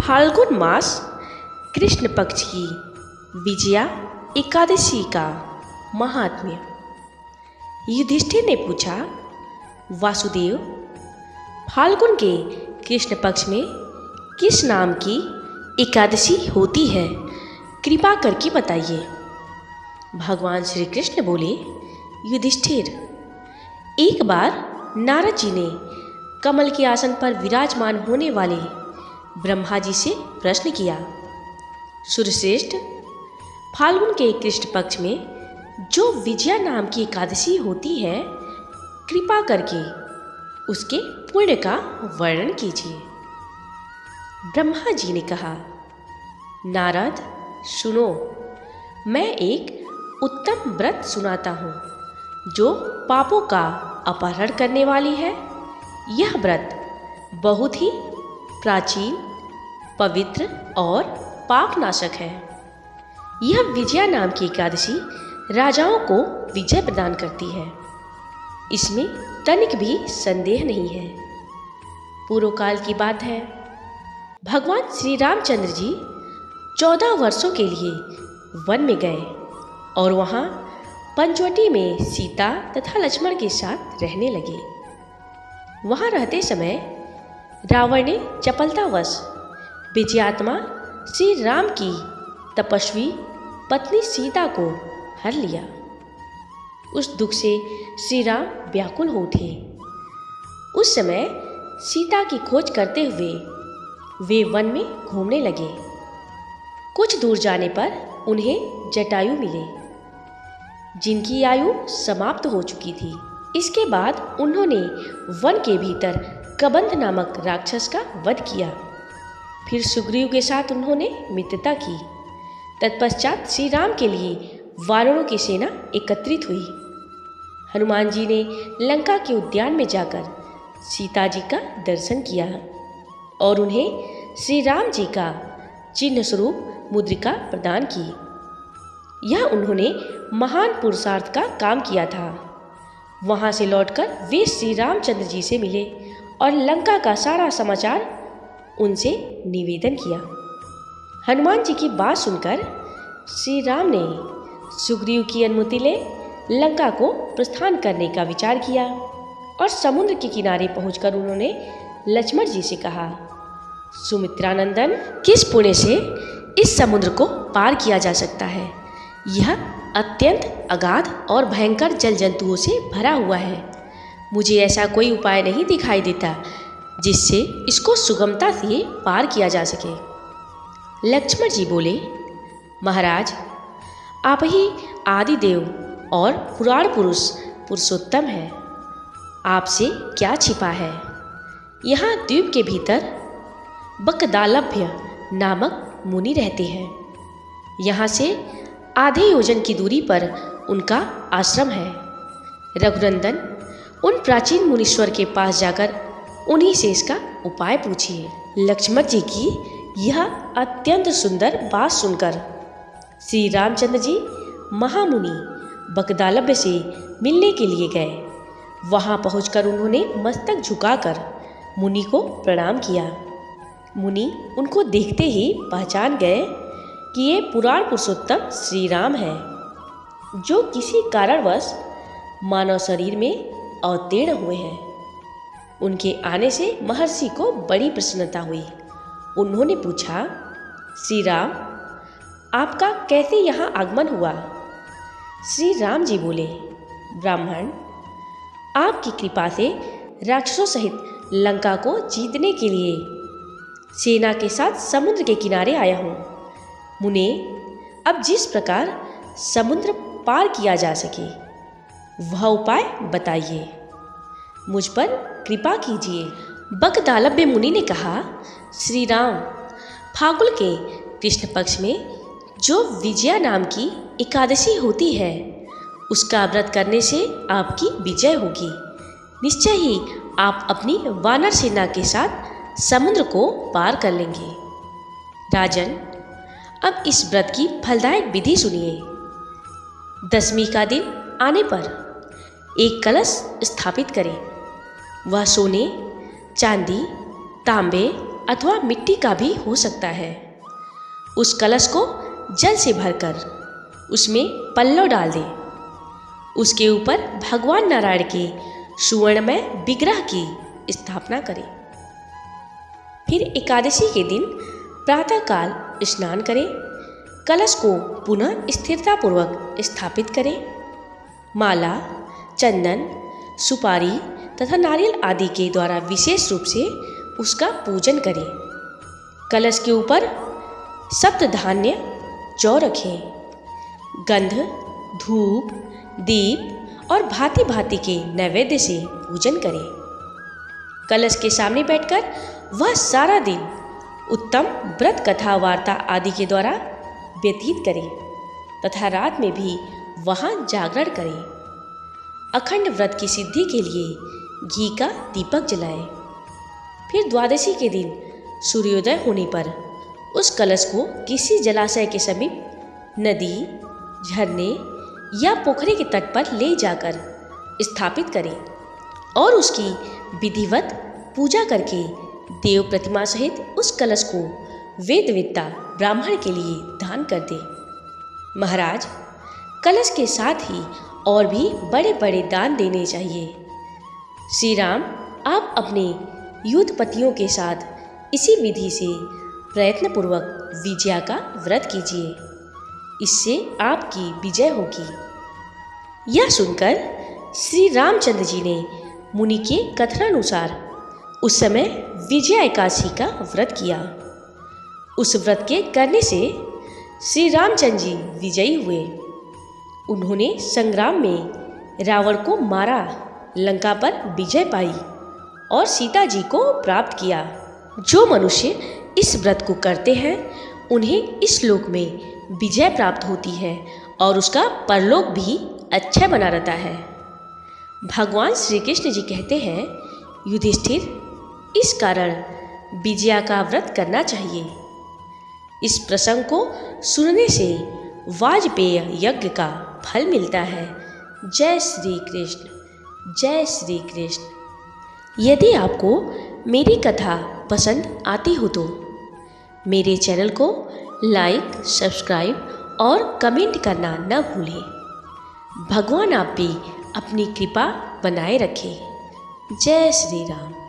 फाल्गुन मास कृष्ण पक्ष की विजया एकादशी का महात्म्य। युधिष्ठिर ने पूछा, वासुदेव, फाल्गुन के कृष्ण पक्ष में किस नाम की एकादशी होती है, कृपा करके बताइए। भगवान श्री कृष्ण बोले, युधिष्ठिर, एक बार नारद जी ने कमल के आसन पर विराजमान होने वाले ब्रह्मा जी से प्रश्न किया, सूर्यश्रेष्ठ, फाल्गुन के कृष्ण पक्ष में जो विजया नाम की एकादशी होती है, कृपा करके उसके पुण्य का वर्णन कीजिए। ब्रह्मा जी ने कहा, नारद सुनो, मैं एक उत्तम व्रत सुनाता हूँ जो पापों का अपहरण करने वाली है। यह व्रत बहुत ही प्राचीन, पवित्र और पापनाशक है। यह विजया नाम की एकादशी राजाओं को विजय प्रदान करती है, इसमें तनिक भी संदेह नहीं है। पूर्व काल की बात है, भगवान श्री रामचंद्र जी 14 वर्षों के लिए वन में गए और वहाँ पंचवटी में सीता तथा लक्ष्मण के साथ रहने लगे। वहाँ रहते समय रावण ने चपलतावश विजयात्मा श्री राम की तपस्वी पत्नी सीता को हर लिया। उस दुख से श्री राम व्याकुल हो उठे। उस समय सीता की खोज करते हुए वे वन में घूमने लगे। कुछ दूर जाने पर उन्हें जटायु मिले, जिनकी आयु समाप्त हो चुकी थी। इसके बाद उन्होंने वन के भीतर कबंध नामक राक्षस का वध किया। फिर सुग्रीव के साथ उन्होंने मित्रता की। तत्पश्चात श्री राम के लिए वानरों की सेना एकत्रित हुई। हनुमान जी ने लंका के उद्यान में जाकर सीता जी का दर्शन किया और उन्हें श्री राम जी का चिन्ह स्वरूप मुद्रिका प्रदान की। यह उन्होंने महान पुरुषार्थ का काम किया था। वहाँ से लौटकर वे श्री रामचंद्र जी से मिले और लंका का सारा समाचार उनसे निवेदन किया। हनुमान जी की बात सुनकर श्री राम ने सुग्रीव की अनुमति ले लंका को प्रस्थान करने का विचार किया और समुद्र के किनारे पहुंचकर उन्होंने लक्ष्मण जी से कहा, सुमित्रानंदन, किस पुण्य से इस समुद्र को पार किया जा सकता है? यह अत्यंत अगाध और भयंकर जल जंतुओं से भरा हुआ है। मुझे ऐसा कोई उपाय नहीं दिखाई देता जिससे इसको सुगमता से पार किया जा सके। लक्ष्मण जी बोले, महाराज, आप ही आदि देव और पुराण पुरुष पुरुषोत्तम हैं। आपसे क्या छिपा है? यहाँ द्वीप के भीतर बकदालभ्य नामक मुनि रहते हैं। यहाँ से आधे योजन की दूरी पर उनका आश्रम है। रघुनंदन, उन प्राचीन मुनीश्वर के पास जाकर उन्हीं से इसका उपाय पूछिए। लक्ष्मण जी की यह अत्यंत सुंदर बात सुनकर श्री रामचंद्र जी महामुनि बकदालभ्य से मिलने के लिए गए। वहां पहुंचकर उन्होंने मस्तक झुकाकर मुनि को प्रणाम किया। मुनि उनको देखते ही पहचान गए कि ये पुराण पुरुषोत्तम श्री राम हैं, जो किसी कारणवश मानव शरीर में अवतीर्ण हुए हैं। उनके आने से महर्षि को बड़ी प्रसन्नता हुई। उन्होंने पूछा, श्री राम, आपका कैसे यहाँ आगमन हुआ? श्री राम जी बोले, ब्राह्मण, आपकी कृपा से राक्षसों सहित लंका को जीतने के लिए सेना के साथ समुद्र के किनारे आया हूँ। मुने, अब जिस प्रकार समुद्र पार किया जा सके वह उपाय बताइए, मुझ पर कृपा कीजिए। बकदालभ्य मुनि ने कहा, श्री राम, फाल्गुन के कृष्ण पक्ष में जो विजया नाम की एकादशी होती है, उसका व्रत करने से आपकी विजय होगी। निश्चय ही आप अपनी वानर सेना के साथ समुद्र को पार कर लेंगे। राजन, अब इस व्रत की फलदायक विधि सुनिए। दशमी का दिन आने पर एक कलश स्थापित करें। वह सोने, चांदी, तांबे अथवा मिट्टी का भी हो सकता है। उस कलश को जल से भरकर उसमें पल्लव डाल दें। उसके ऊपर भगवान नारायण के सुवर्णमय विग्रह की स्थापना करें। फिर एकादशी के दिन प्रातःकाल स्नान करें। कलश को पुनः स्थिरतापूर्वक स्थापित करें। माला, चंदन, सुपारी तथा नारियल आदि के द्वारा विशेष रूप से उसका पूजन करें। कलश के ऊपर सप्त धान्य जौ रखें। गंध, धूप, दीप और भांति भांति के नैवेद्य से पूजन करें। कलश के सामने बैठकर वह सारा दिन उत्तम व्रत कथा वार्ता आदि के द्वारा व्यतीत करें तथा रात में भी वहाँ जागरण करें। अखंड व्रत की सिद्धि के लिए घी का दीपक जलाएं। फिर द्वादशी के दिन सूर्योदय होने पर उस कलश को किसी जलाशय के समीप, नदी, झरने या पोखरे के तट पर ले जाकर स्थापित करें और उसकी विधिवत पूजा करके देव प्रतिमा सहित उस कलश को वेदवेत्ता ब्राह्मण के लिए दान कर दे। महाराज, कलश के साथ ही और भी बड़े बड़े दान देने चाहिए। श्री राम, आप अपने युद्धपतियों के साथ इसी विधि से प्रयत्नपूर्वक विजया का व्रत कीजिए। इससे आपकी विजय होगी। यह सुनकर श्री रामचंद्र जी ने मुनि के कथनानुसार उस समय विजया एकादशी का व्रत किया। उस व्रत के करने से श्री रामचंद्र जी विजयी हुए। उन्होंने संग्राम में रावण को मारा, लंका पर विजय पाई और सीता जी को प्राप्त किया। जो मनुष्य इस व्रत को करते हैं उन्हें इस लोक में विजय प्राप्त होती है और उसका परलोक भी अच्छा बना रहता है। भगवान श्री कृष्ण जी कहते हैं, युधिष्ठिर, इस कारण विजया का व्रत करना चाहिए। इस प्रसंग को सुनने से वाजपेय यज्ञ का फल मिलता है। जय श्री कृष्ण, जय श्री कृष्ण। यदि आपको मेरी कथा पसंद आती हो तो मेरे चैनल को लाइक, सब्सक्राइब और कमेंट करना न भूलें। भगवान आप भी अपनी कृपा बनाए रखें। जय श्री राम।